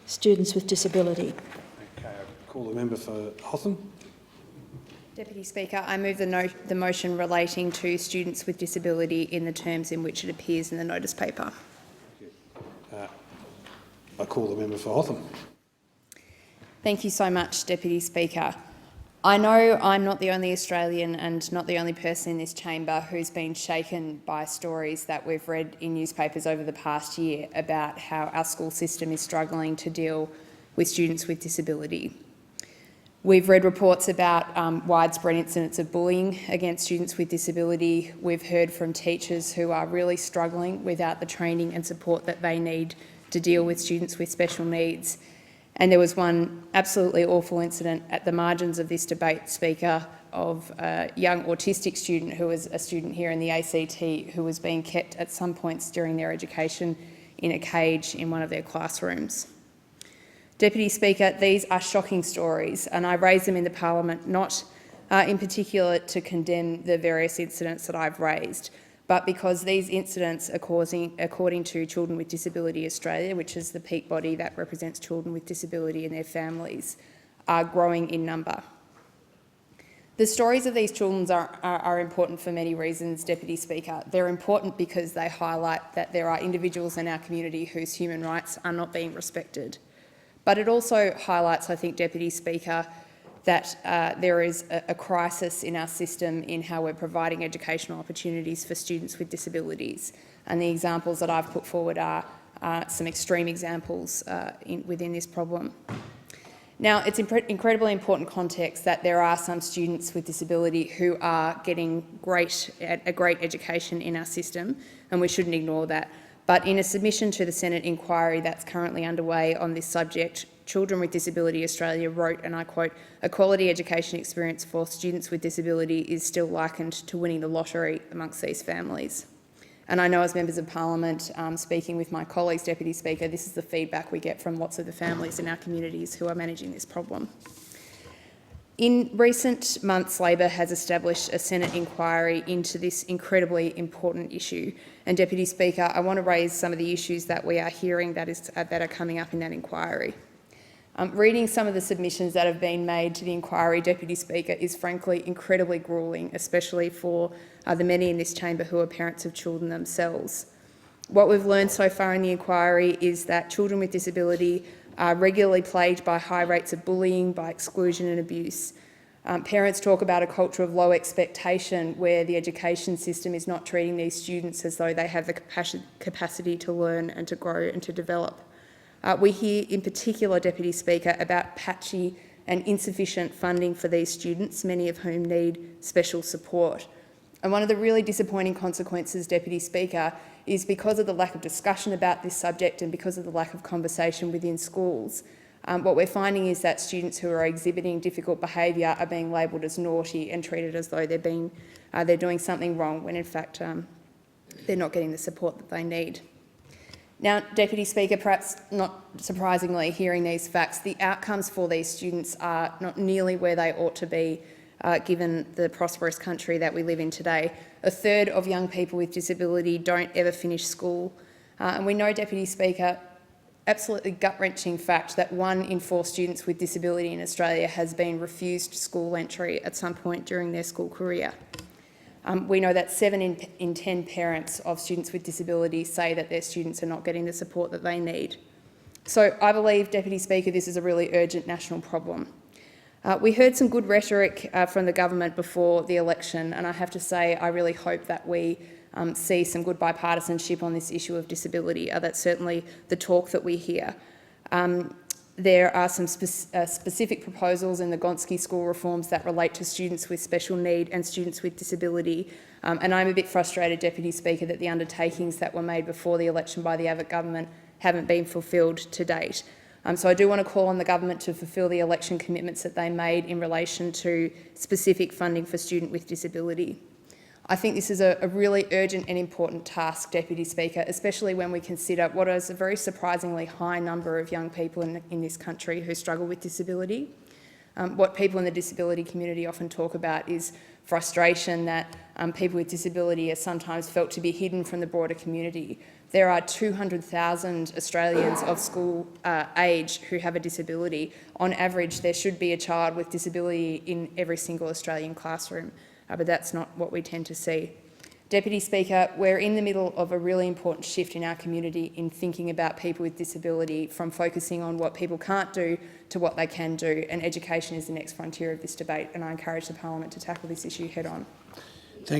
students with disability. Okay, I call the member for Hotham. Deputy Speaker, I move the motion relating to students with disability in the terms in which it appears in the notice paper. I call the member for Hotham. Thank you so much, Deputy Speaker. I know I'm not the only Australian and not the only person in this chamber who's been shaken by stories that we've read in newspapers over the past year about how our school system is struggling to deal with students with disability. We've read reports about widespread incidents of bullying against students with disability. We've heard from teachers who are really struggling without the training and support that they need to deal with students with special needs. And there was one absolutely awful incident at the margins of this debate, Speaker, of a young autistic student who was a student here in the ACT who was being kept at some points during their education in a cage in one of their classrooms. Deputy Speaker, these are shocking stories, and I raise them in the Parliament not in particular to condemn the various incidents that I've raised, but because these incidents are causing, according to Children with Disability Australia, which is the peak body that represents children with disability and their families, are growing in number. The stories of these children are important for many reasons, Deputy Speaker. They're important because they highlight that there are individuals in our community whose human rights are not being respected. But it also highlights, I think, Deputy Speaker, that there is a crisis in our system in how we're providing educational opportunities for students with disabilities. And the examples that I've put forward are some extreme examples within this problem. Now, it's incredibly important context that there are some students with disability who are getting a great education in our system, and we shouldn't ignore that. But in a submission to the Senate inquiry that's currently underway on this subject, Children with Disability Australia wrote, and I quote, "A quality education experience for students with disability is still likened to winning the lottery amongst these families." And I know as members of Parliament, speaking with my colleagues, Deputy Speaker, this is the feedback we get from lots of the families in our communities who are managing this problem. In recent months, Labor has established a Senate inquiry into this incredibly important issue. And Deputy Speaker, I want to raise some of the issues that we are hearing that are coming up in that inquiry. Reading some of the submissions that have been made to the inquiry, Deputy Speaker, is frankly incredibly gruelling, especially for the many in this chamber who are parents of children themselves. What we've learned so far in the inquiry is that children with disability are regularly plagued by high rates of bullying, by exclusion and abuse. Parents talk about a culture of low expectation where the education system is not treating these students as though they have the capacity to learn and to grow and to develop. We hear in particular, Deputy Speaker, about patchy and insufficient funding for these students, many of whom need special support. And one of the really disappointing consequences, Deputy Speaker, is because of the lack of discussion about this subject and because of the lack of conversation within schools. What we're finding is that students who are exhibiting difficult behaviour are being labelled as naughty and treated as though they're doing something wrong when in fact they're not getting the support that they need. Now, Deputy Speaker, perhaps not surprisingly, hearing these facts, the outcomes for these students are not nearly where they ought to be, given the prosperous country that we live in today. A third of young people with disability don't ever finish school. And we know, Deputy Speaker, absolutely gut-wrenching fact that 1 in 4 students with disability in Australia has been refused school entry at some point during their school career. We know that 7 in 10 parents of students with disabilities say that their students are not getting the support that they need. So I believe, Deputy Speaker, this is a really urgent national problem. We heard some good rhetoric from the government before the election, and I have to say I really hope that we see some good bipartisanship on this issue of disability. That's certainly the talk that we hear. There are some specific proposals in the Gonski school reforms that relate to students with special need and students with disability. And I'm a bit frustrated, Deputy Speaker, that the undertakings that were made before the election by the Abbott government haven't been fulfilled to date. So I do want to call on the government to fulfil the election commitments that they made in relation to specific funding for students with disability. I think this is a really urgent and important task, Deputy Speaker, especially when we consider what is a very surprisingly high number of young people in this country who struggle with disability. What people in the disability community often talk about is frustration that people with disability are sometimes felt to be hidden from the broader community. There are 200,000 Australians of school age who have a disability. On average, there should be a child with disability in every single Australian classroom, but that's not what we tend to see. Deputy Speaker, we're in the middle of a really important shift in our community in thinking about people with disability, from focusing on what people can't do to what they can do, and education is the next frontier of this debate, and I encourage the Parliament to tackle this issue head on.